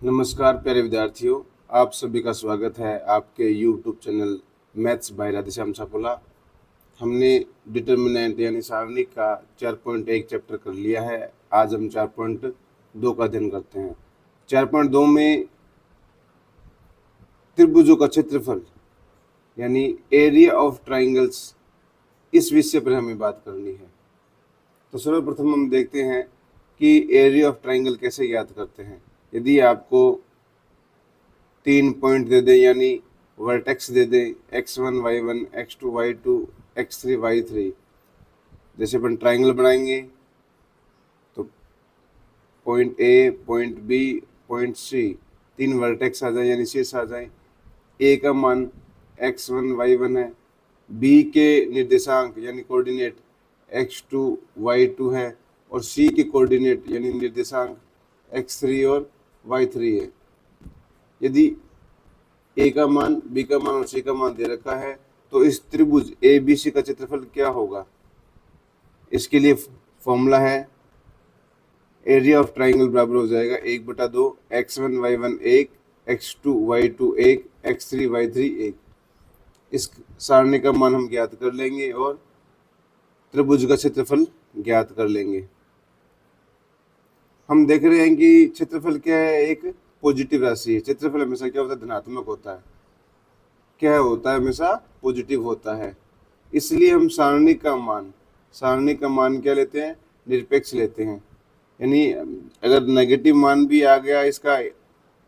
नमस्कार प्यारे विद्यार्थियों, आप सभी का स्वागत है आपके YouTube channel maths by Radheshyam Chhapola. हमने डिटर्मिनेंट यानी सारणिक का 4.1 चैप्टर कर लिया है। आज हम 4.2 का अध्ययन करते हैं। 4.2 में त्रिभुजों का क्षेत्रफल यानी एरिया ऑफ ट्राइंगल्स, इस विषय पर हमें बात करनी है। तो सर्वप्रथम हम देखते हैं कि एरिया ऑफ ट्राइंगल कैसे ज्ञात करते हैं। यदि आपको 3 पॉइंट दे दें यानी वर्टेक्स दे दें x1 y1 x2 y2 x3 y3, जैसे अपन ट्राइंगल बनाएंगे तो point A, point B, point C, 3 vertex आ जाए यानी शीर्ष आ जाए। ए का मान x1 y1 है, बी के निर्देशांक यानी कोऑर्डिनेट x2 y2 है और सी के कोऑर्डिनेट यानी निर्देशांक x3 और y3 है। यदि ए का मान, बी का मान और सी का मान दे रखा है तो इस त्रिभुज ए बी सी का क्षेत्रफल क्या होगा। इसके लिए फॉर्मूला है एरिया ऑफ ट्राइंगल बराबर हो जाएगा 1/2 x1 y1 1, x2 y2 1, x3 y3 1। इस सारणी का मान हम ज्ञात कर लेंगे और त्रिभुज का क्षेत्रफल ज्ञात कर लेंगे। हम देख रहे हैं कि क्षेत्रफल क्या है, एक पॉजिटिव राशि है। क्षेत्रफल हमेशा क्या होता है, धनात्मक होता है। क्या होता है, हमेशा पॉजिटिव होता है। इसलिए हम सारणी का मान क्या लेते हैं, निरपेक्ष लेते हैं। यानी अगर नेगेटिव मान भी आ गया, इसका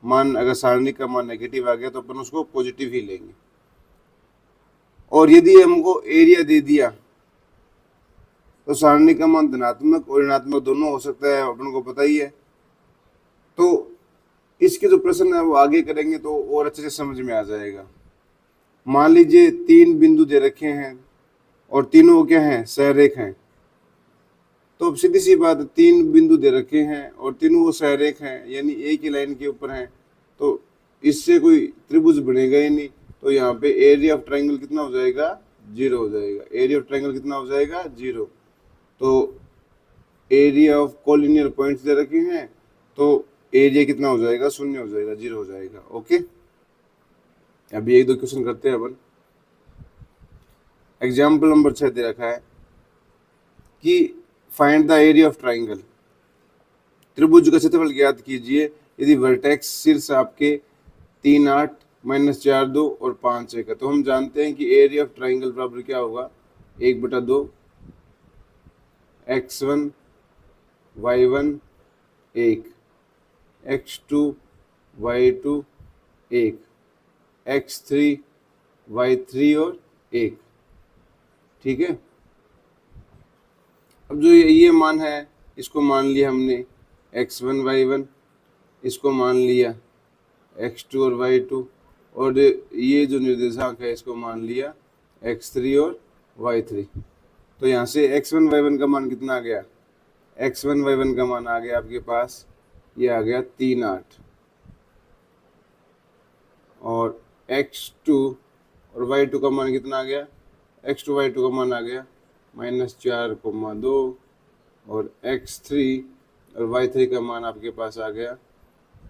मान अगर सारणी का मान नेगेटिव आ गया तो अपन उसको पॉजिटिव ही लेंगे। और यदि हमको एरिया दे दिया तो सारणी का मान धनात्मक और ऋणात्मक दोनों हो सकता है, अपन को पता ही है। तो इसके जो प्रश्न है वो आगे करेंगे तो और अच्छे से समझ में आ जाएगा। मान लीजिए 3 बिंदु दे रखे हैं और तीनों क्या हैं, सहरेख हैं। तो सीधी सी बात, 3 बिंदु दे रखे हैं और तीनों वो सहरेख हैं यानी एक ही लाइन के ऊपर हैं, तो इससे कोई त्रिभुज बनेगा ही नहीं। तो यहाँ पे एरिया ऑफ ट्राइंगल कितना हो जाएगा, 0 हो जाएगा। एरिया ऑफ ट्राइंगल कितना हो जाएगा, 0। तो एरिया ऑफ कोलिनियर पॉइंट्स दे रखे हैं तो एरिया कितना हो जाएगा, 0 हो जाएगा, 0 हो जाएगा। ओके, अभी एक दो क्वेश्चन करते हैं अपन। एग्जाम्पल नंबर 6 दे रखा है कि find the area of triangle. त्रिभुज का क्षेत्रफल ज्ञात कीजिए यदि वर्टेक्स शीर्ष आपके 3 8 -4 2 और 5 1 है। तो हम जानते हैं कि एरिया ऑफ ट्राइंगल बराबर क्या होगा, 1/2 x1 y1 1, x2 y2 1, x3 y3 और 1। ठीक है। अब जो ये मान है इसको मान लिया हमने x1 y1, इसको मान लिया x2 और y2, और ये जो निर्देशांक है इसको मान लिया x3 और y3। तो यहाँ से x1 y1 का मान कितना आ गया, x1 y1 का मान आ गया आपके पास, ये आ गया 3 8, और x2 और y2 का मान कितना आ गया, x2 y2 का मान आ गया -4,2, और x3 और y3 का मान आपके पास आ गया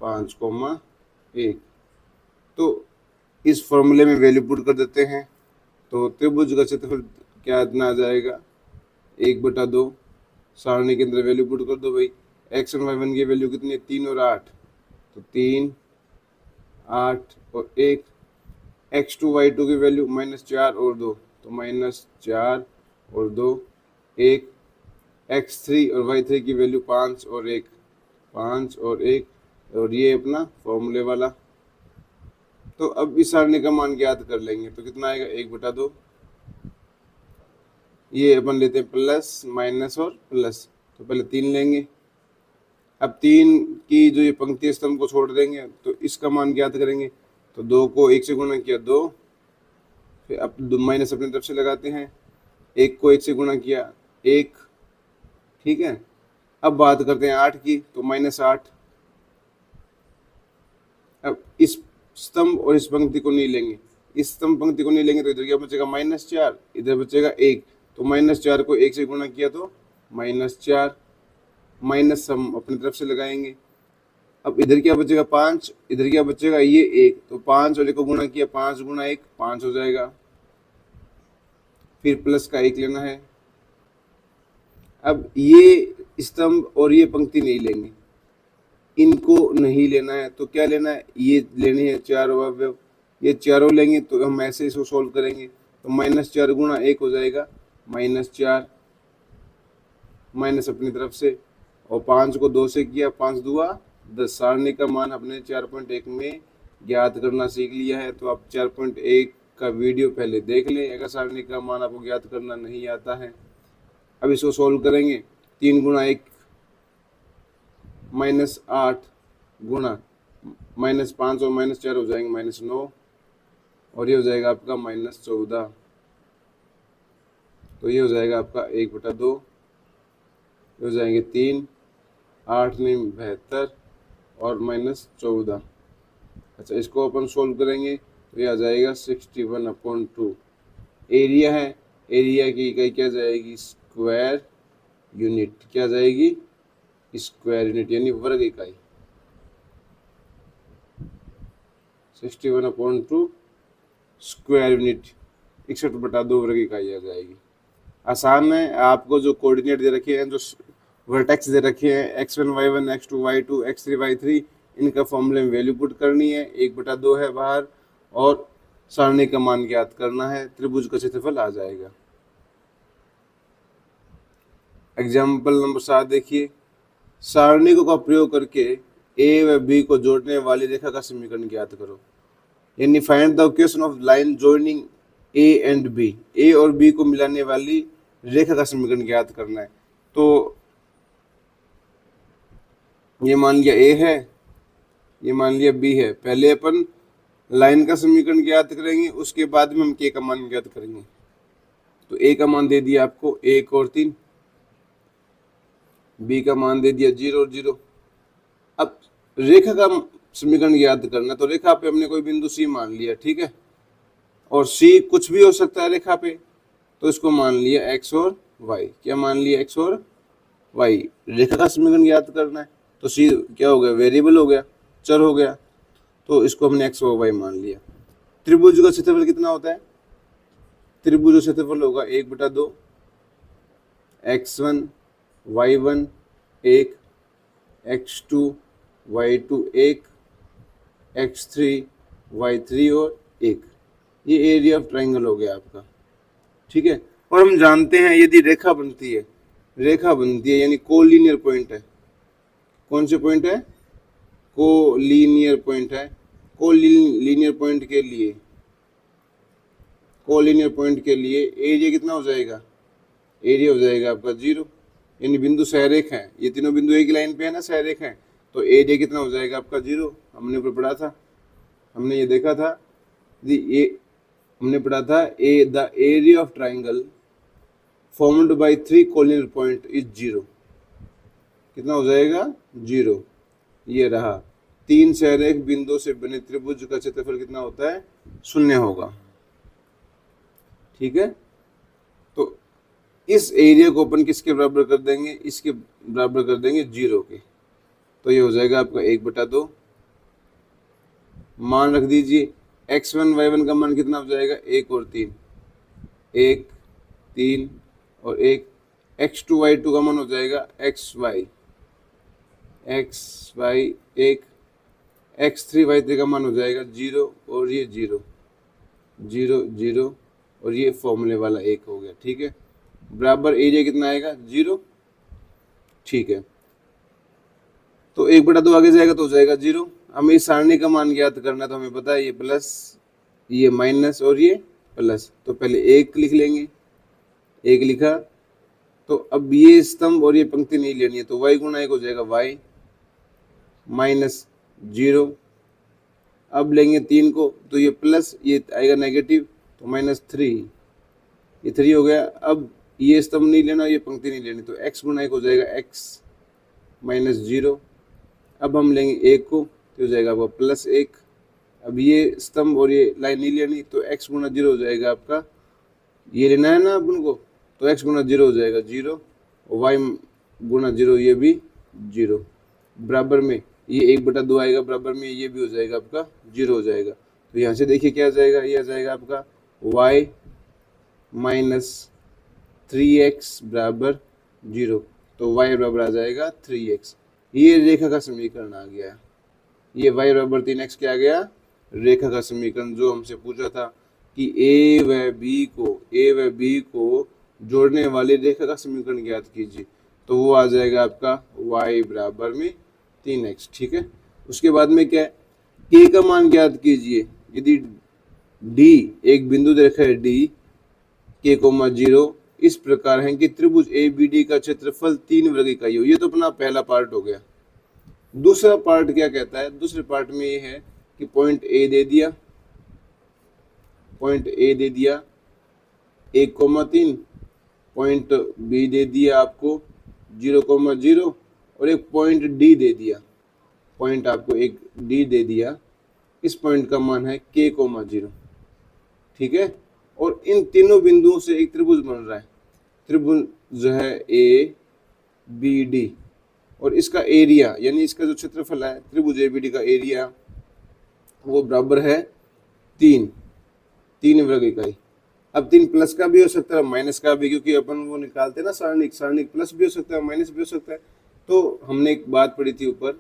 5,1। तो इस फॉर्मूले में वैल्यू पुट कर देते हैं तो त्रिभुज का क्षेत्रफल क्या इतना आ जाएगा, 1/2। सारणी के अंदर वैल्यू पुट कर दो भाई। x1 y1 की वैल्यू कितनी है, 3 और 8, तो 3 8 और 1। x2 y2 की वैल्यू -4 और 2, तो -4 और 2 1। x3 और y3 की वैल्यू 5 और 1, 5 और 1, और ये अपना फॉर्मूले वाला। तो अब इस सारणी का मान ज्ञात कर लेंगे तो कितना आएगा, 1/2। ये अपन लेते हैं प्लस माइनस और प्लस, तो पहले 3 लेंगे। अब 3 की जो ये पंक्ति स्तंभ को छोड़ देंगे तो इसका मान ज्ञात करेंगे। तो 2 को 1 से गुणा किया 2, फिर अब माइनस अपनी तरफ से लगाते हैं, 1 को 1 से गुणा किया 1। ठीक है। अब बात करते हैं 8 की, तो -8। अब इस स्तंभ और इस पंक्ति को नहीं लेंगे, इस स्तंभ पंक्ति को नहीं लेंगे तो इधर क्या बचेगा, -4, इधर बचेगा 1। तो -4 को 1 से गुणा किया तो -4, माइनस हम अपनी तरफ से लगाएंगे। अब इधर क्या बचेगा 5, इधर क्या बचेगा ये 1, तो 5 वाले को गुणा किया, 5 गुणा 1 5 हो जाएगा। फिर प्लस का 1 लेना है। अब ये स्तंभ और ये पंक्ति नहीं लेंगे, इनको नहीं लेना है, तो क्या लेना है, ये लेनी है चार अवयव, ये चारों लेंगे तो हम ऐसे इसको सोल्व करेंगे। तो -4 गुणा 1 हो जाएगा -4, माइनस अपनी तरफ से, और 5 को 2 से किया, 5 दुआ 10। सारणी का मान अपने 4.1 में ज्ञात करना सीख लिया है। तो आप 4.1 का वीडियो पहले देख लें अगर सारणी का मान आपको ज्ञात करना नहीं आता है। अब इसको सोल्व करेंगे। 3 गुणा 1 -8 गुणा -5 और -4 हो जाएंगे -9, और ये हो जाएगा आपका -14। तो ये हो जाएगा आपका 1/2, हो जाएंगे 3, 8 नहीं 72 और -14। अच्छा, इसको अपन सोल्व करेंगे तो ये आ जाएगा 61/2। एरिया है, एरिया की इकाई क्या जाएगी, स्क्वायर यूनिट। क्या जाएगी, स्क्वायर यूनिट यानी वर्ग इकाई। 61/2 स्क्वायर यूनिट 61/2 वर्ग इकाई आ जाएगी। आसान है। आपको जो कोऑर्डिनेट दे रखे हैं, जो वर्टेक्स दे रखे हैं, x1 y1 x2 y2 x3 y3, इनका फॉर्मूले में वैल्यू पुट करनी है। 1/2 है बाहर, और सारणी का मान ज्ञात करना है। त्रिभुज का क्षेत्रफल आ जाएगा। एग्जाम्पल नंबर 7 देखिए। सारणी का प्रयोग करके ए व बी को जोड़ने वाली रेखा का समीकरण ज्ञात करो। यानी find the equation of line joining A and B. A और बी को मिलाने वाली रेखा का समीकरण ज्ञात करना है। तो ये मान लिया ए है, ये मान लिया बी है। पहले अपन लाइन का समीकरण ज्ञात करेंगे, उसके बाद में हम के का मान ज्ञात करेंगे। तो ए का मान दे दिया आपको 1 और 3, बी का मान दे दिया 0 और 0। अब रेखा का समीकरण ज्ञात करना, तो रेखा पे हमने कोई बिंदु सी मान लिया, ठीक है, और सी कुछ भी हो सकता है रेखा पे, तो इसको मान लिया x और y। क्या मान लिया, x और y। रेखा का समीकरण ज्ञात करना है, तो सी क्या हो गया, वेरिएबल हो गया, चर हो गया, तो इसको हमने x और y मान लिया। त्रिभुज का क्षेत्रफल कितना होता है, त्रिभुज का क्षेत्रफल होगा 1/2, x1 y1 1, x2 y2 1, x3 y3 और 1। ये एरिया ऑफ ट्राइंगल हो गया आपका, ठीक है। और हम जानते हैं यदि रेखा बनती है, रेखा बनती है यानी कोलिनियर पॉइंट है। कौन से पॉइंट है, कोलिनियर पॉइंट है। कोलिनियर पॉइंट के लिए, कोलिनियर पॉइंट के लिए एरिया कितना हो जाएगा, एरिया हो जाएगा आपका 0। यानी बिंदु सहरेख है, ये तीनों बिंदु एक लाइन पे है ना, सहरेख है, तो एरिया कितना हो जाएगा आपका 0। हमने ऊपर पढ़ा था, हमने ये देखा था, ये हमने पढ़ा था, the area of triangle formed by 3 collinear point is 0। कितना हो जाएगा, 0। ये रहा, 3 सहरेख बिंदु से बने त्रिभुज का क्षेत्रफल कितना होता है, 0 होगा, ठीक है। तो इस एरिया को अपन किसके बराबर कर देंगे, इसके बराबर कर देंगे 0 के। तो ये हो जाएगा आपका 1/2। मान रख दीजिए, x1 y1 का मान कितना हो जाएगा, 1 और 3, 1 3 और 1। x2 y2 का मान हो जाएगा xy 1, x3 y3 का मान हो जाएगा 0 और ये 0 0 0 और ये फॉर्मूले वाला 1 हो गया, ठीक है। बराबर एरिया कितना आएगा, 0, ठीक है। तो 1/2 आगे जाएगा तो हो जाएगा 0। हमें इस सारणी का मान ज्ञात करना, तो हमें पता है ये प्लस, ये माइनस और ये प्लस। तो पहले 1 लिख लेंगे, 1 लिखा। तो अब ये स्तंभ और ये पंक्ति नहीं लेनी है, तो y गुणा 1 हो जाएगा y -0। अब लेंगे 3 को, तो ये प्लस, ये आएगा नेगेटिव, तो -3, ये 3 हो गया। अब ये स्तंभ नहीं लेना, ये पंक्ति नहीं लेनी, तो x गुणा 1 हो जाएगा x -0। अब हम लेंगे 1 को, तो हो जाएगा आपका +1। अब ये स्तंभ और ये लाइन नहीं लेनी, तो x गुणा 0 हो जाएगा आपका, ये लेना है ना अपन को, तो x गुणा 0 हो जाएगा 0, और y गुणा 0 ये भी 0। बराबर में ये 1/2 आएगा बराबर में, ये भी हो जाएगा आपका 0 हो जाएगा। तो यहाँ से देखिए क्या आ जाएगा, ये आ जाएगा आपका y माइनस 3x बराबर 0। तो y बराबर आ जाएगा 3x। ये रेखा का समीकरण आ गया। ये y बराबर 3x क्या आ गया, रेखा का समीकरण जो हमसे पूछा था कि a व b को जोड़ने वाली रेखा का समीकरण ज्ञात कीजिए। तो वो आ जाएगा आपका y बराबर में 3x। ठीक है, उसके बाद में क्या है, k का मान ज्ञात कीजिए। यदि d एक बिंदु दे रखा है d k, 0 इस प्रकार है कि त्रिभुज ABD का क्षेत्रफल 3 वर्ग इकाई हो। ये तो अपना पहला पार्ट हो गया। दूसरा पार्ट क्या कहता है, दूसरे पार्ट में ये है कि पॉइंट A दे दिया, 1,3, पॉइंट B दे दिया आपको 0,0 और एक पॉइंट D दे दिया, पॉइंट आपको एक D दे दिया। इस पॉइंट का मान है k, 0। ठीक है, और इन तीनों बिंदुओं से एक त्रिभुज बन रहा है। त्रिभुज जो है ABD, और इसका एरिया यानी इसका जो क्षेत्रफल है त्रिभुज ABD का एरिया वो बराबर है 3 वर्ग इकाई। अब 3 प्लस का भी हो सकता है, माइनस का भी, क्योंकि अपन वो निकालते हैं ना सारणिक प्लस भी हो सकता है, माइनस भी हो सकता है। तो हमने एक बात पढ़ी थी ऊपर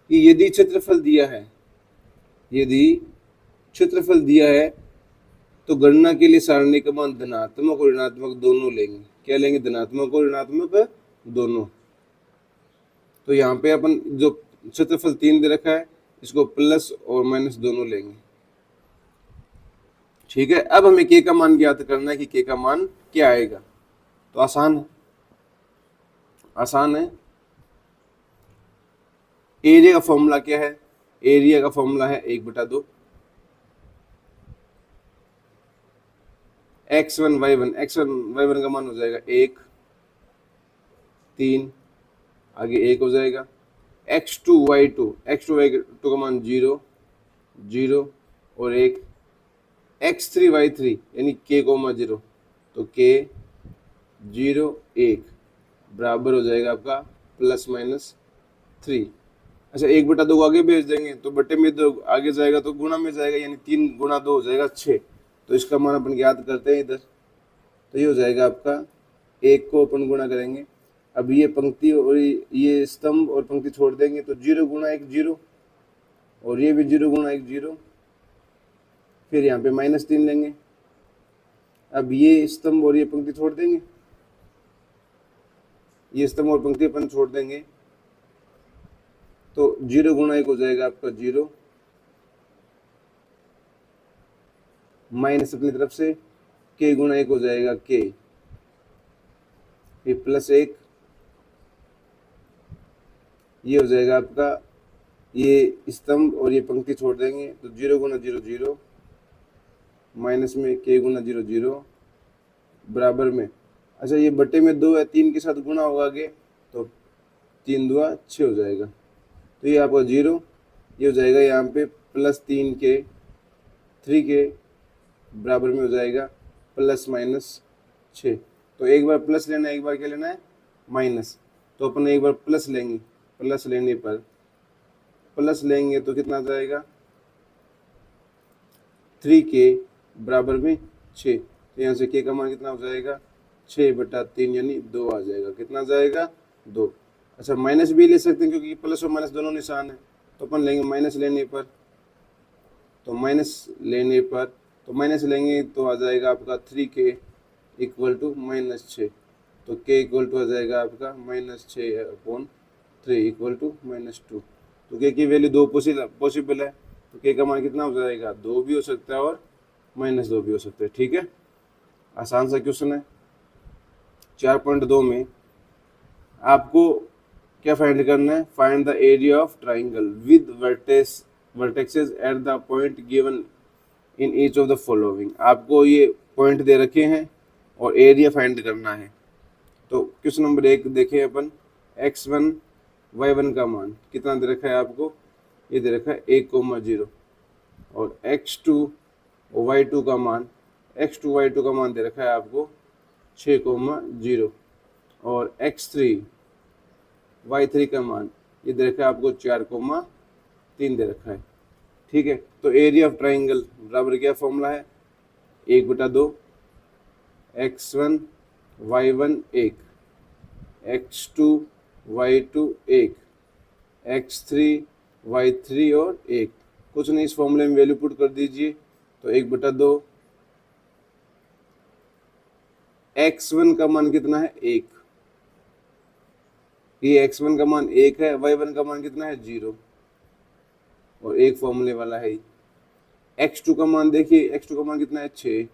कि यदि क्षेत्रफल दिया है तो गणना के लिए सारणी का मान धनात्मक और ऋणात्मक दोनों लेंगे। क्या लेंगे, धनात्मक और ऋणात्मक दोनों। तो यहाँ पे अपन जो क्षेत्रफल 3 दे रखा है इसको प्लस और माइनस दोनों लेंगे। ठीक है, अब हमें k का मान ज्ञात करना है कि k का मान क्या आएगा। तो आसान है। एरिया का फॉर्मूला क्या है, एरिया का फॉर्मूला है 1/2 x1 y1 का मान हो जाएगा 1, 3, आगे 1 हो जाएगा। x2 y2 का मान 0 और 1, x3 y3 यानी k, 0, तो k 0 1 बराबर हो जाएगा आपका प्लस माइनस 3। अच्छा, 1/2 को आगे भेज देंगे तो बटे में 2 आगे जाएगा तो गुणा में जाएगा, यानी 3 गुणा 2 हो जाएगा 6। तो इसका मान अपन ज्ञात करते हैं इधर। तो ये हो जाएगा आपका 1 को अपन गुणा करेंगे। अब ये पंक्ति और ये स्तंभ और पंक्ति छोड़ देंगे तो 0 गुणा 1 0, और ये भी 0 गुणा 1 0। फिर यहाँ पे -3 लेंगे। अब ये स्तंभ और ये पंक्ति छोड़ देंगे, ये स्तंभ और पंक्ति अपन छोड़ देंगे तो 0 गुणा 1 हो जाएगा आपका 0, माइनस अपनी तरफ से k गुणा 1 हो जाएगा k, फिर प्लस 1, ये हो जाएगा आपका, ये स्तंभ और ये पंक्ति छोड़ देंगे तो 0 गुणा 0 0, माइनस में k गुणा 0 0 बराबर में। अच्छा, ये बटे में 2 है, 3 के साथ गुणा होगा आगे तो 3 2 6 हो जाएगा। तो ये आपका 0, ये हो जाएगा यहाँ पे प्लस 3k बराबर में हो जाएगा प्लस माइनस 6। तो एक बार प्लस लेना है, एक बार क्या लेना है माइनस। तो अपन एक बार प्लस लेंगे, प्लस लेंगे तो कितना आ जाएगा 3k बराबर में 6। तो यहाँ से k का मान कितना हो जाएगा 6/3 यानी 2 आ जाएगा। कितना आ जाएगा 2। अच्छा, माइनस भी ले सकते हैं क्योंकि प्लस और माइनस दोनों निशान है। तो अपन लेंगे माइनस लेने पर, तो माइनस लेंगे तो आ जाएगा आपका 3k इक्वल टू -6। तो k इक्वल टू आ जाएगा आपका -6/3 इक्वल टू -2। तो k की वैल्यू 2 पॉसिबल है। तो k का मान कितना हो जाएगा 2 भी हो सकता है और -2 भी हो सकता है। ठीक है, आसान सा क्वेश्चन है। 4.2 में आपको क्या फाइंड करना है, find the area of triangle with vertexes at the point given in each of the following. आपको ये पॉइंट दे रखे हैं और एरिया फाइंड करना है। तो क्वेश्चन नंबर 1 देखें अपन, x1 y1 का मान कितना दे रखा है आपको, ये दे रखा है 1,0, और x2 y2 का मान दे रखा है आपको 6,0, और x3 y3 का मान ये दे रखा है आपको 4,3 दे रखा है। ठीक है, तो एरिया ऑफ ट्राइंगल बराबर क्या फॉर्मूला है, 1/2 x1 y1 1, x2 y2 1, x3 y3 और 1। कुछ नहीं, इस फॉर्मूले में वैल्यू पुट कर दीजिए। तो 1/2 x1 का मान कितना है 1, ये x1 का मान 1 है, y1 का मान कितना है 0 और 1 फॉर्मूले वाला है। x2 का मान देखिए, x2 का मान कितना है 6,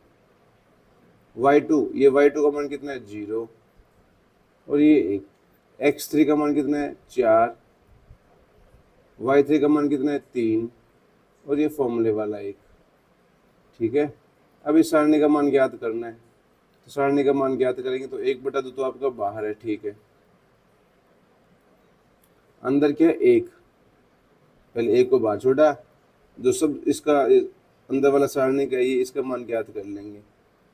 y2 ये y2 का मान कितना है 0 और ये 1, x3 का मान कितना है 4, y3 का मान कितना है 3 और ये फॉर्मूले वाला 1। ठीक है, अब इस सारणी का मान ज्ञात करना है। तो सारणी का मान ज्ञात करेंगे तो 1/2 तो आपका बाहर है। ठीक है, अंदर क्या है 1, पहले 1 को बाहर छोड़ा, जो सब इसका अंदर वाला सारणी का ये इसका मान ज्ञात कर लेंगे।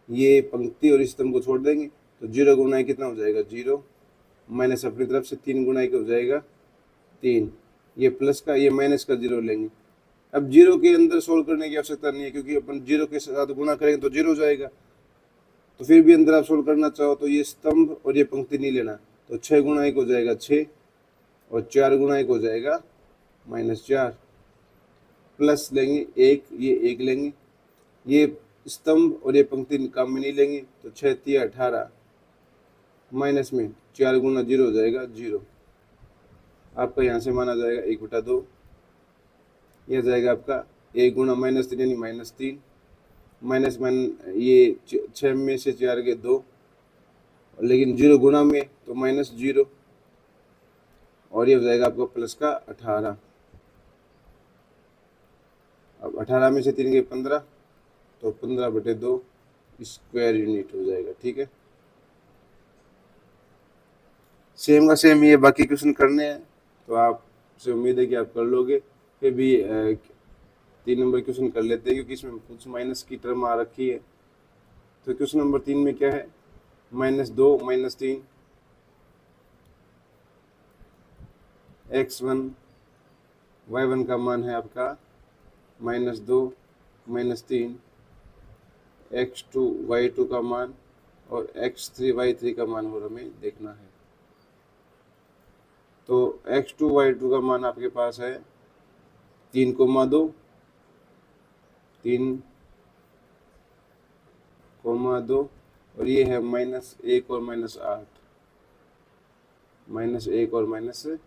ये पंक्ति और स्तंभ को छोड़ देंगे तो 0 गुना कितना हो जाएगा 0, माइनस अपनी तरफ से 3 गुना हो जाएगा 3, ये प्लस का ये माइनस का 0 लेंगे। अब 0 के अंदर सोल्व करने की आवश्यकता नहीं है, क्योंकि अपन 0 के साथ गुणा करेंगे तो 0 हो जाएगा। तो फिर भी अंदर आप सोल्व करना चाहो तो ये स्तंभ और ये पंक्ति नहीं लेना, तो 6 गुना 1 हो जाएगा 6 और 4 गुना 1 हो जाएगा -4, प्लस लेंगे 1, ये 1 लेंगे, ये स्तंभ और ये पंक्ति काम में नहीं लेंगे तो 6 3 18, माइनस में 4 गुना 0 हो जाएगा 0। आपका यहाँ से माना जाएगा 1/2, यह जाएगा आपका 1 गुना -3 यानी -3, माइनस ये 6 में से 4 के 2, लेकिन 0 गुना में तो -0 और ये हो जाएगा आपका प्लस का 18। अब 18 में से 3 के 15 तो 15/2 स्क्वायर यूनिट हो जाएगा। ठीक है, सेम का सेम ये बाकी क्वेश्चन करने हैं, तो आपसे उम्मीद है कि आप कर लोगे। फिर भी 3 नंबर क्वेश्चन कर लेते हैं, क्योंकि इसमें कुछ माइनस की टर्म आ रखी है। तो क्वेश्चन नंबर 3 में क्या है, -2 -3 x1 y1 का मान है आपका -2 -3, x2 y2 का मान और x3 y3 का मान और हमें देखना है। तो x2 y2 का मान आपके पास है 3,2, 3,2 और ये है -1 और -8, -1 और -8।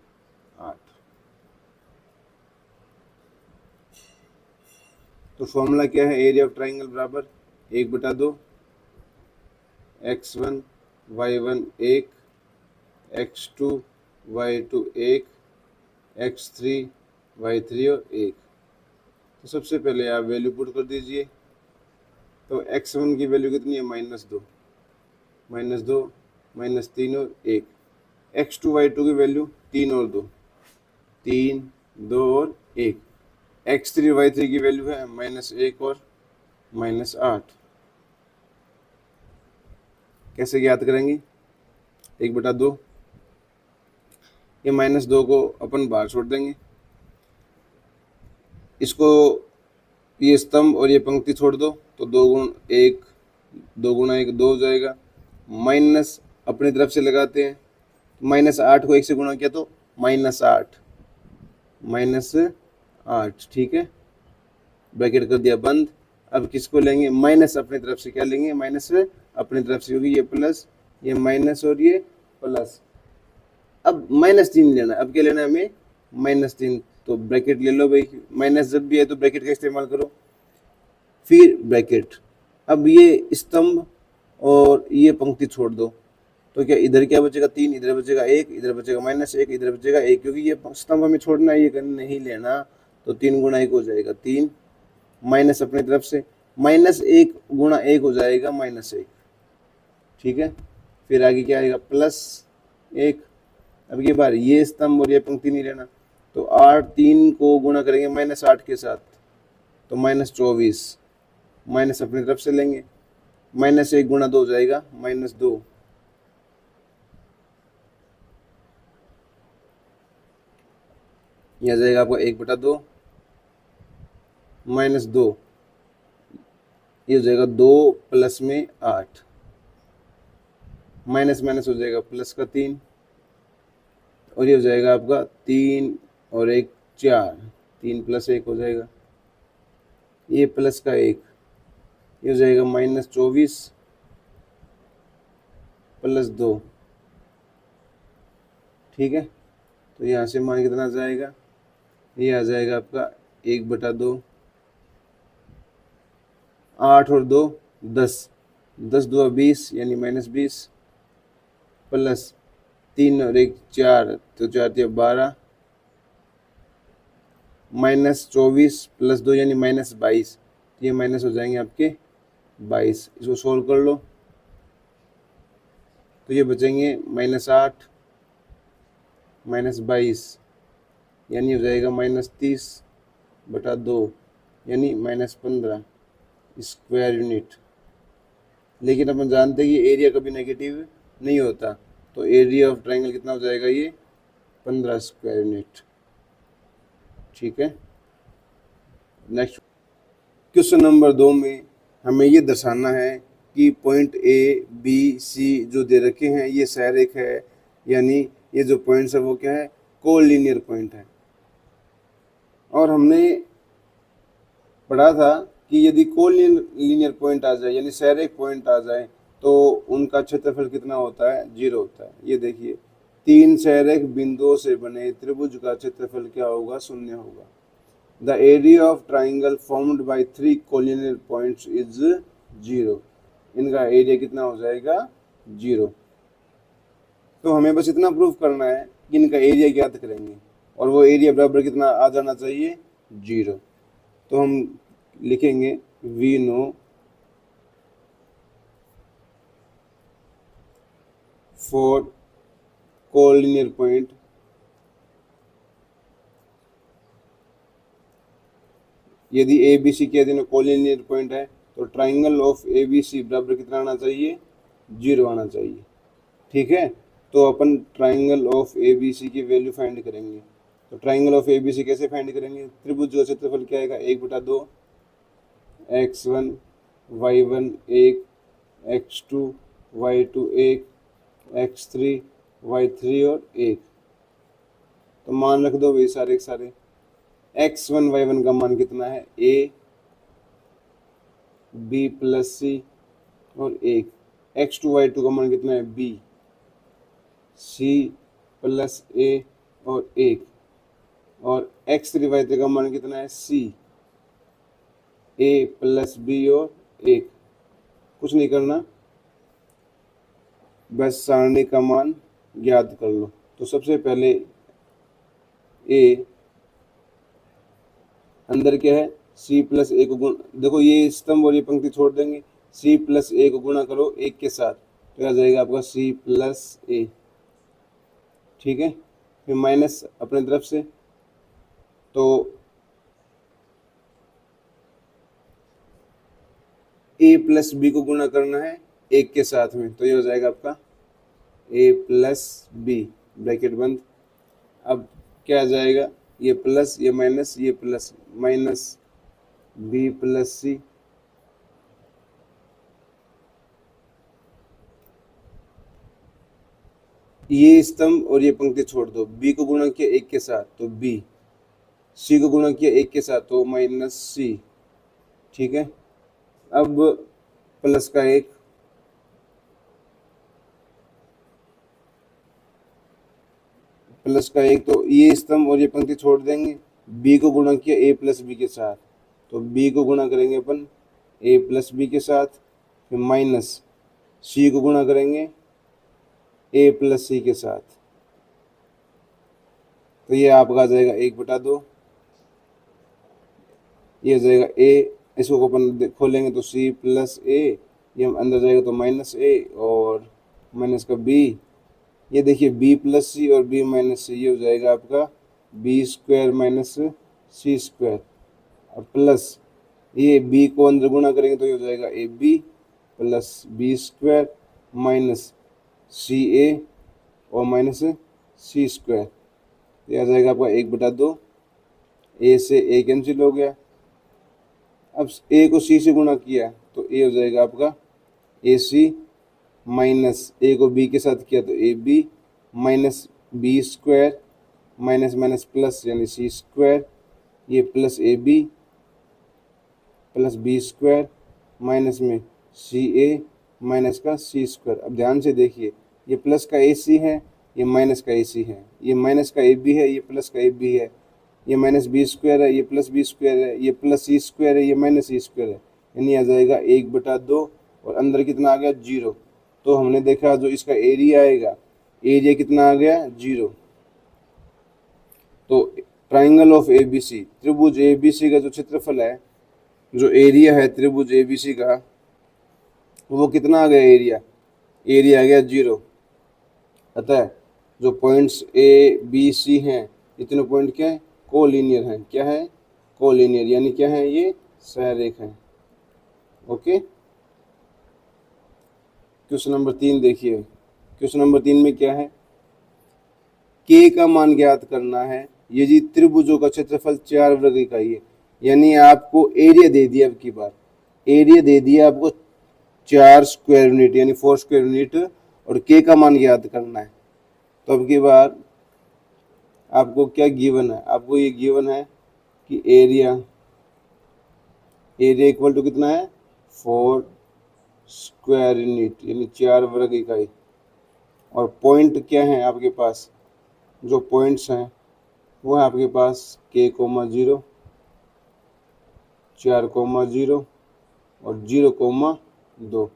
तो फॉर्मूला क्या है, एरिया ऑफ ट्राइंगल बराबर 1/2 x1 y1 1, x2 y2 1, x3 y3 और 1। तो सबसे पहले आप वैल्यू पुट कर दीजिए। तो x1 की वैल्यू कितनी है -2, -3 और 1, x2 y2 की वैल्यू 3 और 2, 3 2 और 1, x3 y3 की वैल्यू है -1 और -8। कैसे ज्ञात करेंगे, 1/2, ये -2 को अपन बाहर छोड़ देंगे, इसको ये स्तंभ और ये पंक्ति छोड़ दो तो 2 गुना 1 2 हो जाएगा, माइनस अपनी तरफ से लगाते हैं, -8 को 1 से गुणा किया तो -8। ठीक है, ब्रैकेट कर दिया बंद। अब किसको लेंगे, माइनस अपनी तरफ से, क्या लेंगे माइनस अपनी तरफ से, क्योंकि ये प्लस ये माइनस और ये प्लस। अब -3 लेना है, अब क्या लेना है हमें -3, तो ब्रैकेट ले लो भाई, माइनस जब भी है तो ब्रैकेट का इस्तेमाल करो, फिर ब्रैकेट। अब ये स्तंभ और ये पंक्ति छोड़ दो तो क्या इधर क्या बचेगा 3, इधर बचेगा 1, इधर बचेगा -1, इधर बचेगा 1, क्योंकि ये स्तंभ हमें छोड़ना है, ये नहीं लेना, तो 3 गुना 1 हो जाएगा 3, माइनस अपनी तरफ से -1 गुना 1 हो जाएगा -1। ठीक है, फिर आगे क्या आएगा +1। अब की बार ये स्तंभ और ये पंक्ति नहीं लेना, तो 8 3 को गुणा करेंगे -8 के साथ तो -24, माइनस अपनी तरफ से लेंगे, -1 गुना 2 हो जाएगा यह आ जाएगा आपका 1/2 -2, ये हो जाएगा 2 प्लस में 8, माइनस माइनस हो जाएगा प्लस का 3, और ये हो जाएगा आपका 3 और 1 4, 3 + 1 हो जाएगा, ये प्लस का 1, ये हो जाएगा -24 + 2, ठीक है। तो यहाँ से मान कितना आ जाएगा, ये आ जाएगा आपका 1/2, 8 और 2 10, 10 2 20 यानी -20, प्लस 3 और 1 4, तो 4 × 12, -24 + 2 यानी -22, ये माइनस हो जाएंगे आपके 22, इसको सोल्व कर लो तो ये बचेंगे -8 -22 यानी हो जाएगा -30/2 यानी -15 स्क्वायर यूनिट। लेकिन अपन जानते हैं कि एरिया कभी नेगेटिव नहीं होता, तो एरिया ऑफ ट्राइंगल कितना हो जाएगा, ये 15 स्क्वायर यूनिट, ठीक है। नेक्स्ट क्वेश्चन नंबर 2 में हमें ये दर्शाना है कि पॉइंट ए बी सी जो दे रखे हैं ये सहरेख है, यानी ये जो पॉइंट्स है वो क्या है, कोलिनियर पॉइंट है। और हमने पढ़ा था कि यदि कोलिनियर पॉइंट आ जाए यानी सहरेख पॉइंट आ जाए तो उनका क्षेत्रफल कितना होता है, 0 होता है। ये देखिए 3 सहरेख बिंदुओं से बने त्रिभुज का क्षेत्रफल क्या होगा, 0 होगा। The area of triangle formed by 3 collinear points is 0, इनका एरिया कितना हो जाएगा, 0। तो हमें बस इतना प्रूफ करना है कि इनका एरिया ज्ञात करेंगे और वो एरिया बराबर कितना आ जाना चाहिए, 0। तो हम लिखेंगे we know for collinear point यदि ए बी सी के दिन कोलिनियर पॉइंट है तो triangle of A B C बराबर कितना आना चाहिए, 0 आना चाहिए, ठीक है। तो अपन triangle of A B C की वैल्यू फाइंड करेंगे। तो triangle of A B C कैसे फाइंड करेंगे, त्रिभुज का क्षेत्रफल क्या आएगा, 1/2 x1 y1 1, x2 y2 1, x3 y3 और 1। तो मान रख दो भाई सारे के सारे। x1 y1 का मान कितना है, a b + c और 1, x2 y2 का मान कितना है, b c + a और 1, और x3 y3 का मान कितना है, c a + b और 1। कुछ नहीं करना, बस सारणी का मान ज्ञात कर लो। तो सबसे पहले a अंदर क्या है, c + a को गुण, देखो ये स्तंभ और ये पंक्ति छोड़ देंगे, c + a को गुणा करो 1 के साथ तो आ जाएगा आपका c + a, ठीक है। फिर माइनस अपने तरफ से, तो a + b को गुणा करना है 1 के साथ में, तो ये हो जाएगा आपका a + b ब्रैकेट बंद। अब क्या आ जाएगा, ये प्लस ये माइनस ये प्लस, माइनस b + c ये स्तंभ और ये पंक्ति छोड़ दो, b को गुणा किया 1 के साथ तो b, c को गुणा किया 1 के साथ तो -c, ठीक है। अब प्लस का 1, तो ये स्तंभ और ये पंक्ति छोड़ देंगे, b को गुणा किया a + b के साथ तो b को गुणा करेंगे अपन a + b के साथ, फिर माइनस c को गुणा करेंगे a + c के साथ, तो ये आपका आ जाएगा 1/2, ये हो जाएगा a, इसको अपन खोलेंगे तो c + a, ये अंदर जाएगा तो -a और माइनस का b, ये देखिए b + c और b - c, ये हो जाएगा आपका b² - c², और प्लस ये b को अंदर गुणा करेंगे तो ये हो जाएगा ab + b² - ca और -c², ये आ जाएगा आपका 1/2 ए से ए कैंसिल हो गया। अब ए को सी से गुणा किया तो ए हो जाएगा आपका ए सी, माइनस ए को बी के साथ किया तो A B, minus B square, minus minus plus यानी सी स्क्वायर, ये plus A B plus B square, minus में सी ए माइनस का सी स्क्वायर। अब ध्यान से देखिए, ये प्लस का ए सी है, ये माइनस का ए सी है, ये माइनस का ए बी है, ये प्लस का ए बी है, ये माइनस बी स्क्वायर है, ये प्लस बी स्क्वायर है, ये प्लस सी स्क्वायर है, ये माइनस सी स्क्वायर है, यानी आ जाएगा 1/2 और अंदर कितना आ गया 0। तो हमने देखा जो इसका एरिया आएगा, एरिया कितना आ गया 0। तो triangle of A B C, त्रिभुज ए बी सी का जो क्षेत्रफल है, जो एरिया है त्रिभुज ए बी सी का, वो कितना आ गया एरिया, एरिया आ गया 0। अतः जो पॉइंट्स ए बी सी हैं, इतने पॉइंट क्या है, कोलिनियर हैं। क्या है, कोलिनियर, यानी क्या है, ये सहरेख हैं। ओके, क्वेश्चन नंबर 3 देखिए। क्वेश्चन नंबर 3 में क्या है, के का मान ज्ञात करना है यदि त्रिभुजों का क्षेत्रफल 4 वर्ग इकाई है। यानी आपको एरिया दे दिया, अब की बार एरिया दे दिया आपको 4 स्क्वायर यूनिट यानी 4 स्क्वायर यूनिट, और के का मान ज्ञात करना है। तो अब की बार आपको क्या गिवन है, आपको ये गिवन है कि एरिया इक्वल टू कितना है 4 स्क्वायर यूनिट यानी 4 वर्ग इकाई, और पॉइंट क्या है आपके पास, जो पॉइंट्स हैं वो है आपके पास k, 0, 4, 0 और 0, 2।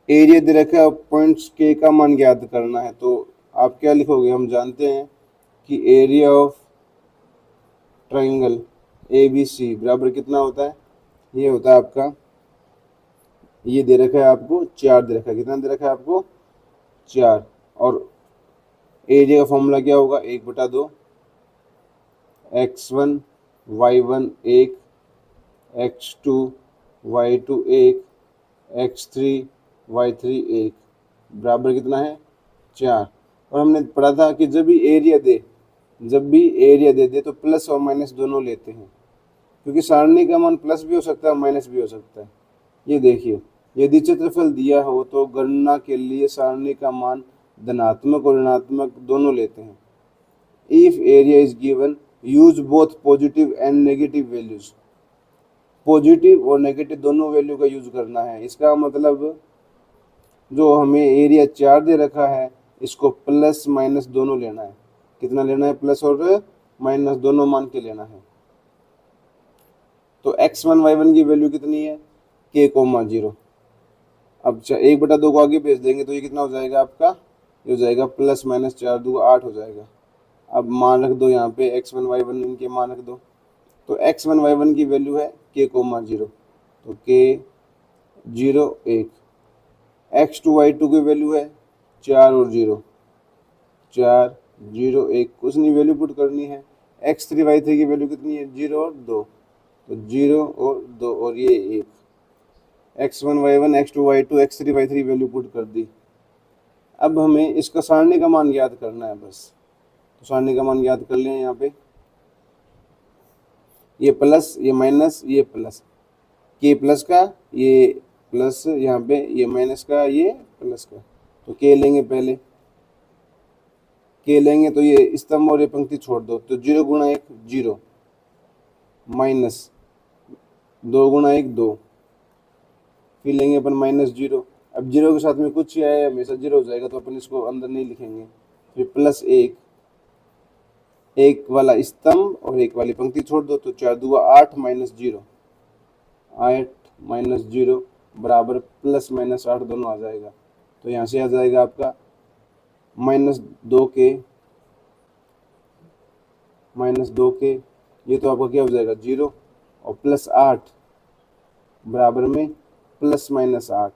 एरिया दे रखा है, पॉइंट्स के का मान ज्ञात करना है। तो आप क्या लिखोगे, हम जानते हैं कि area of triangle A B C बराबर कितना होता है, ये होता है आपका, ये दे रखा है आपको 4 दे रखा है, कितना दे रखा है आपको 4, और एरिया का फॉर्मूला क्या होगा 1/2, x1 y1 1, x2 y2 1, x3 y3 1 बराबर कितना है 4। और हमने पढ़ा था कि जब भी एरिया दे तो प्लस और माइनस दोनों लेते हैं, क्योंकि सारणी का मान प्लस भी हो सकता है माइनस भी हो सकता है। ये देखिए, यदि क्षेत्रफल दिया हो तो गणना के लिए सारणी का मान धनात्मक और ऋणात्मक दोनों लेते हैं। If area is given use both positive and negative values, positive और नेगेटिव दोनों वैल्यू का यूज करना है। इसका मतलब जो हमें एरिया 4 दे रखा है, इसको प्लस माइनस दोनों लेना है। कितना लेना है, प्लस और माइनस दोनों मान के लेना है। तो x1 y1 की वैल्यू कितनी है k, 0। अब 1/2 को आगे भेज देंगे तो ये कितना हो जाएगा आपका, ये हो जाएगा प्लस माइनस 4 2 8 हो जाएगा। अब मान रख दो यहाँ पे x1 y1 इनके मान रख दो। तो x1 y1 की वैल्यू है k, 0, तो k 0 1। x2 y2 की वैल्यू है 4 और 0, 4 0 1, कुछ नहीं वैल्यू पुट करनी है। x3 y3 की वैल्यू कितनी है 0 और 2, तो 0 और 2 और ये 1। x1 y1 x2 y2 x3 y3 value put कर दी। अब हमें इसका सारणी का मान याद करना है बस। तो सारणी का मान याद कर लें, यहाँ पे ये प्लस ये माइनस ये प्लस, के प्लस का ये प्लस, यहाँ पे ये माइनस का ये प्लस का। तो के लेंगे, पहले के लेंगे तो ये स्तंभ और ये पंक्ति छोड़ दो, तो 0 गुणा 1 0, माइनस 2 गुणा 1 2, फिर लेंगे अपन माइनस 0। अब 0 के साथ में कुछ ही आया, हमेशा 0 हो जाएगा, तो अपन इसको अंदर नहीं लिखेंगे। फिर प्लस 1, एक वाला स्तंभ और एक वाली पंक्ति छोड़ दो, तो 4 2 8 माइनस 0, 8 माइनस 0 बराबर प्लस माइनस 8 दोनों आ जाएगा। तो यहाँ से आ जाएगा आपका -2 के ये तो आपका क्या हो जाएगा 0, और प्लस 8 बराबर में प्लस माइनस 8।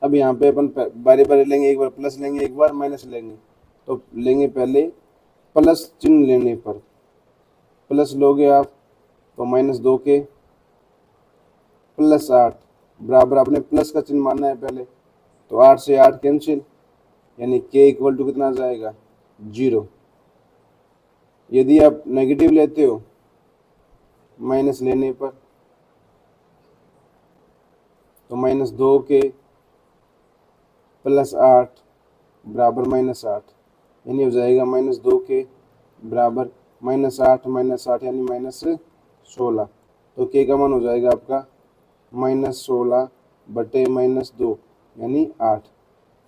अब यहाँ पे अपन बारी बारी लेंगे, एक बार प्लस लेंगे एक बार माइनस लेंगे। तो लेंगे पहले प्लस चिन्ह लेने पर, प्लस लोगे आप तो -2 के प्लस 8 बराबर आपने प्लस का चिन्ह मानना है पहले, तो 8 से 8 कैंसिल, यानी k इक्वल टू कितना आ जाएगा 0। यदि आप नेगेटिव लेते हो माइनस लेने पर तो -2k + 8 बराबर -8, यानी हो जाएगा -2k बराबर -8 -8 यानी -16। तो k का मान हो जाएगा आपका -16 बटे -2 यानी 8।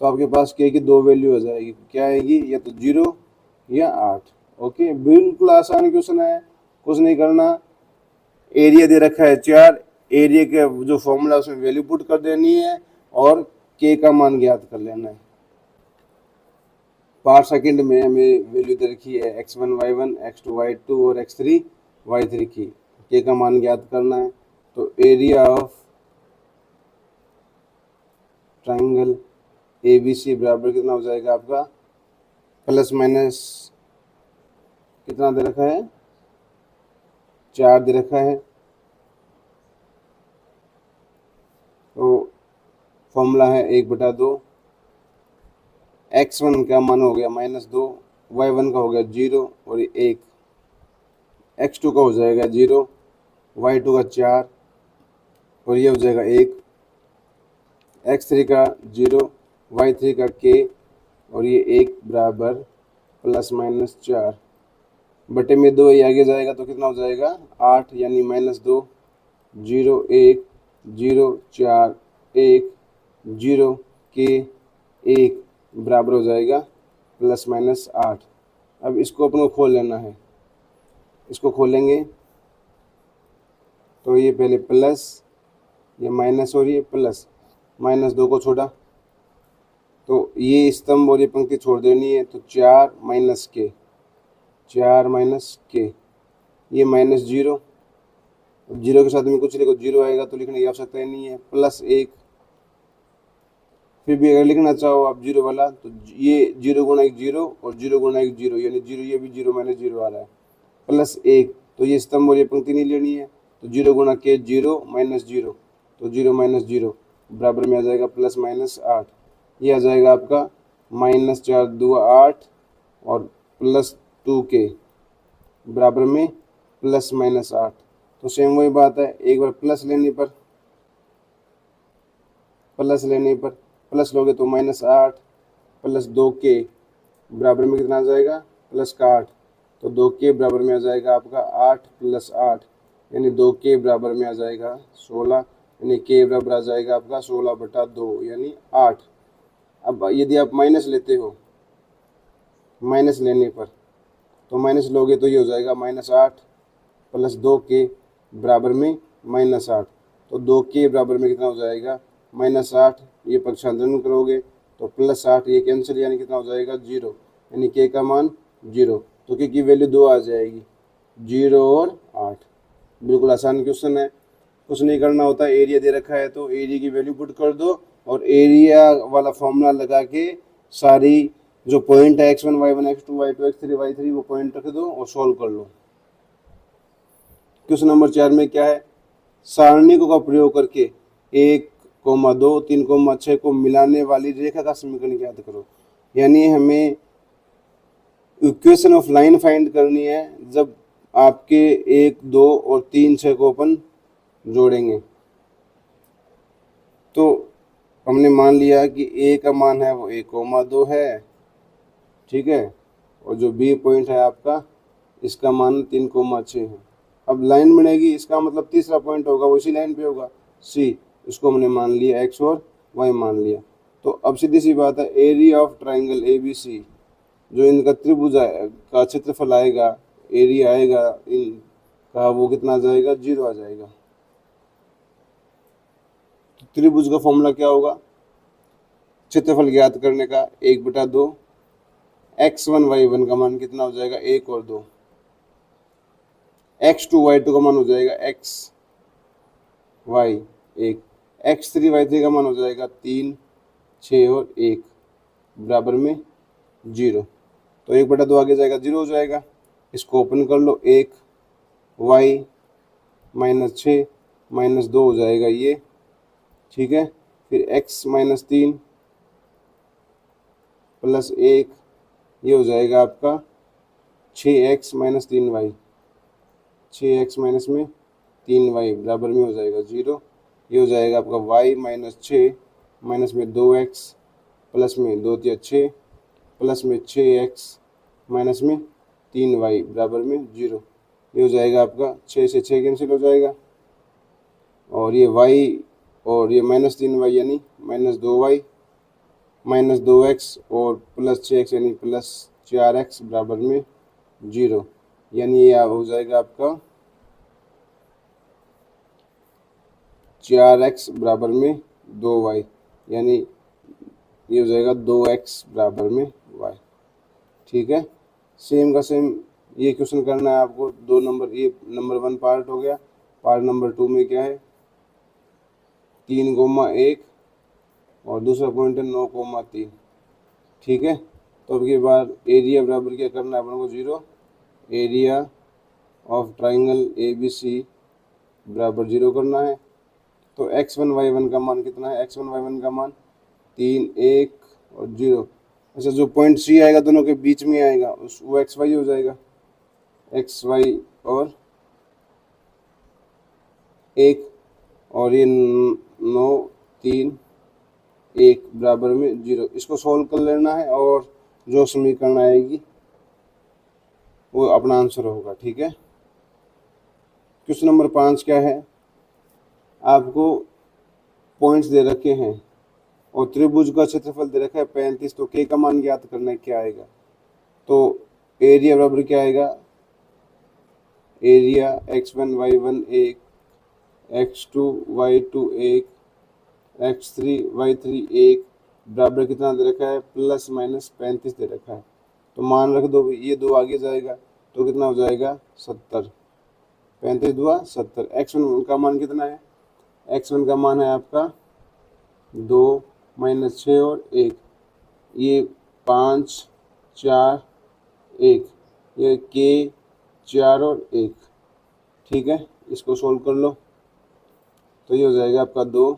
तो आपके पास k की दो वैल्यू हो जाएगी, क्या आएगी, या तो 0 या 8। ओके, बिल्कुल आसान क्वेश्चन है, कुछ नहीं करना। एरिया दे रखा है 4, एरिया के जो फॉर्मूला उसमें वैल्यू पुट कर देनी है और k का मान ज्ञात कर लेना है। पार्ट सेकंड में हमें वैल्यू दे रखी है x1 y1 x2 y2 और x3 y3 की, k का मान ज्ञात करना है। तो एरिया ऑफ ट्राइंगल ABC बराबर कितना हो जाएगा आपका, प्लस माइनस कितना दे रखा है, 4 दे रखा है। तो फॉर्मूला है 1/2, x1 का मान हो गया -2, y1 का हो गया 0 और 1, x2 का हो जाएगा 0, y2 का 4 और ये हो जाएगा 1, x3 का 0, y3 का k और ये 1 बराबर ±4 बटे में 2 ये आगे जाएगा तो कितना हो जाएगा 8, यानी -2 0 1 0 4 1 0 k 1 बराबर हो जाएगा ±8। अब इसको अपन को खोल लेना है, इसको खोलेंगे तो ये पहले प्लस, ये माइनस और ये प्लस, -2 को छोड़ा तो ये स्तंभ और ये पंक्ति छोड़ देनी है, तो 4 - k 4 - k, ये -0, जीरो के साथ में कुछ लिखो 0 आएगा तो लिखने की आवश्यकता ही नहीं है, +1। फिर भी अगर लिखना चाहो आप 0 वाला तो ये 0 गुणा 1 0 और 0 गुणा 1 0, यानी 0, ये भी 0 -0 आ रहा है, +1। तो ये स्तंभ और ये पंक्ति नहीं लेनी है, तो 0 गुणा k 0 -0, तो 0 -0 बराबर में आ जाएगा +−8। ये आ जाएगा आपका -4 2 8 और +2k बराबर में +−8। तो सेम वही बात है, एक बार प्लस लेने पर प्लस लोगे तो -8 + 2k बराबर में कितना आ जाएगा, +8। तो 2k बराबर में आ जाएगा आपका 8 + 8, यानी 2k बराबर में आ जाएगा 16, यानी k बराबर आ जाएगा आपका 16/2 यानी 8। अब यदि आप माइनस लेते हो, माइनस लेने पर तो माइनस लोगे तो ये हो जाएगा -8 + 2k बराबर में -8। तो 2k बराबर में कितना हो जाएगा -8, ये पक्षांतरण करोगे तो +8, ये कैंसिल, यानी कितना हो जाएगा 0, यानी k का मान 0। तो k की वैल्यू 2 आ जाएगी, 0 और 8। बिल्कुल आसान क्वेश्चन है, कुछ नहीं करना होता। एरिया दे रखा है तो एरिया की वैल्यू पुट कर दो और एरिया वाला फॉर्मूला लगा के सारी जो पॉइंट है x1 y1 x2 y2 x3 y3 वो पॉइंट रख दो और सॉल्व कर लो। क्वेश्चन नंबर 4 में क्या है, सारणिकों का प्रयोग करके 1, 2, 3, 6 को मिलाने वाली रेखा का समीकरण ज्ञात करो। यानी हमें इक्वेशन ऑफ लाइन फाइंड करनी है जब आपके 1, 2 और 3, 6 को अपन जोड़ेंगे। तो हमने मान लिया कि a का मान है वो 1,2 है, ठीक है, और जो b पॉइंट है आपका इसका मान 3,6 है। अब लाइन बनेगी, इसका मतलब तीसरा पॉइंट होगा वो इसी लाइन पे होगा c, इसको हमने मान लिया x और y मान लिया। तो अब सीधी सी बात है, एरिया ऑफ ट्राइंगल ABC जो इनका त्रिभुज का क्षेत्रफल आएगा, एरिया आएगा इनका, वो कितना आ जाएगा, 0 आ जाएगा। त्रिभुज का फॉर्मूला क्या होगा क्षेत्रफल ज्ञात करने का, 1/2, x1 y1 का मान कितना हो जाएगा 1 और 2, x2 y2 का मान हो जाएगा x y 1, x3 y3 का मान हो जाएगा 3 6 और 1 बराबर में 0। तो 1/2 आगे जाएगा 0 हो जाएगा, इसको ओपन कर लो, 1 y -6 -2 हो जाएगा ये, ठीक है। फिर x -3 + 1 ये हो जाएगा आपका 6x - 3y, 6x - में 3y बराबर में हो जाएगा 0। ये हो जाएगा आपका y माइनस 6 माइनस में 2x प्लस में 2 तिया 6 प्लस में 6x माइनस में 3y बराबर में 0। ये हो जाएगा आपका 6 से 6 कैंसिल हो जाएगा, और ये y और ये माइनस 3y यानी माइनस 2y माइनस 2x और प्लस 6x यानी प्लस 4x बराबर में 0। यानी ये हो जाएगा आपका 4x बराबर में 2y, यानी ये हो जाएगा 2x बराबर में y। ठीक है, सेम का सेम ये क्वेश्चन करना है आपको। 2 नंबर, ये नंबर 1 पार्ट हो गया। पार्ट नंबर 2 में क्या है, 3,1 और दूसरा पॉइंट है 9,3। ठीक है, तो अब के बाद एरिया बराबर क्या करना है अपन को 0। एरिया ऑफ ट्राइंगल ABC बराबर 0 करना है। तो x1 y1 का मान कितना है, x1 y1 का मान 3 1 और 0। अच्छा, जो पॉइंट C आएगा दोनों के बीच में आएगा वो xy हो जाएगा, xy और 1 और ये 9 3 1 बराबर में 0। इसको सॉल्व कर लेना है और जो समीकरण आएगी वो अपना आंसर होगा। ठीक है, क्वेश्चन नंबर 5 क्या है, आपको पॉइंट्स दे रखे हैं और त्रिभुज का क्षेत्रफल दे रखा है 35। तो के का मान ज्ञात करना है, क्या आएगा। तो एरिया बराबर क्या आएगा, area x1 y1 1 x2 y2 1 x3 y3 1 बराबर कितना दे रखा है, प्लस माइनस 35 दे रखा है। तो मान रख दो, ये 2 आगे जाएगा तो कितना हो जाएगा 70। 35 दुआ 70। x1 का मान कितना है, x1 का मान है आपका 2 माइनस 6 और 1, ये 5 4 1, ये के 4 और 1। ठीक है, इसको सोल्व कर लो तो ये हो जाएगा आपका 2।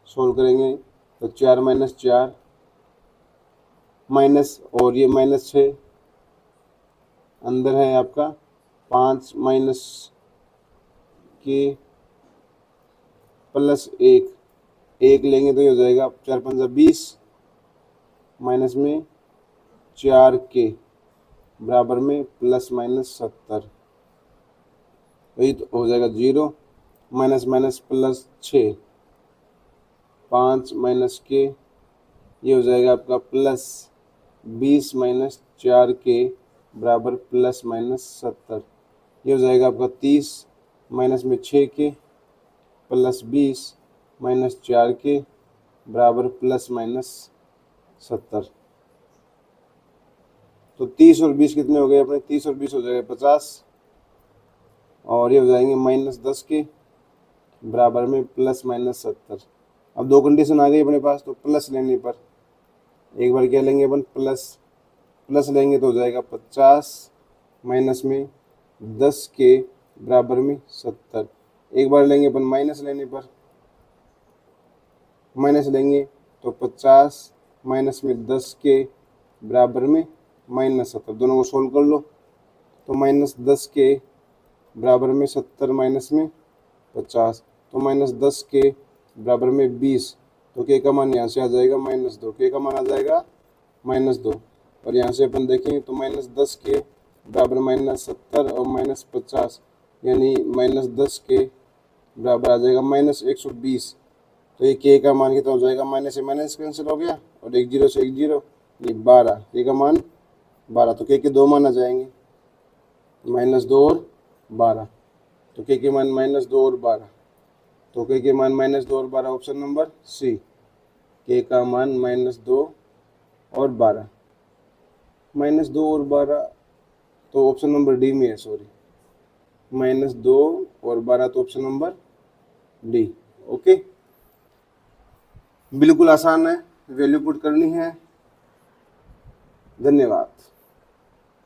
सोल्व करेंगे तो 4 माइनस 4 माइनस और ये माइनस 6 अंदर है आपका 5 माइनस के प्लस 1 लेंगे तो ये हो जाएगा 4 5 20 माइनस में 4 के बराबर में प्लस माइनस 70। वही तो हो जाएगा 0 माइनस माइनस प्लस 6 5 माइनस के, ये हो जाएगा आपका प्लस 20 माइनस 4 के बराबर प्लस माइनस 70। ये हो जाएगा आपका 30 माइनस में 6 के प्लस 20 माइनस 4 के बराबर प्लस माइनस 70। तो 30 और 20 कितने हो गए अपने, 30 और 20 हो जाएगा 50, और ये हो जाएंगे माइनस 10 के बराबर में प्लस माइनस 70। अब 2 कंडीशन आ गई अपने पास, तो प्लस लेने पर एक बार क्या लेंगे अपन, प्लस लेंगे तो हो जाएगा 50 माइनस में 10 के बराबर में 70। एक बार लेंगे अपन माइनस लेने पर, माइनस लेंगे तो 50 माइनस में 10 के बराबर में माइनस 70। दोनों को सोल्व कर लो तो माइनस 10 के बराबर में 70 माइनस में 50, तो माइनस 10 के बराबर में 20। तो के का मान यहाँ से आ जाएगा -2, के का मान आ जाएगा -2। और यहाँ से अपन देखें तो माइनस 10 के बराबर माइनस 70 और माइनस 50, यानी माइनस 10 के बराबर आ जाएगा -120। तो ये के का मान कितना हो जाएगा, माइनस से माइनस कैंसिल हो गया और 1 0 से 1 0, ये 12, के का मान 12। तो के 2 मान आ जाएंगे, -2 और 12। तो के मान -2 और 12, तो के मान -2 और 12 ऑप्शन नंबर सी। के का मान -2 और 12, -2 और 12 तो ऑप्शन नंबर डी में है, सॉरी, -2 और 12 तो ऑप्शन नंबर डी। ओके, बिल्कुल आसान है, वैल्यू पुट करनी है। धन्यवाद।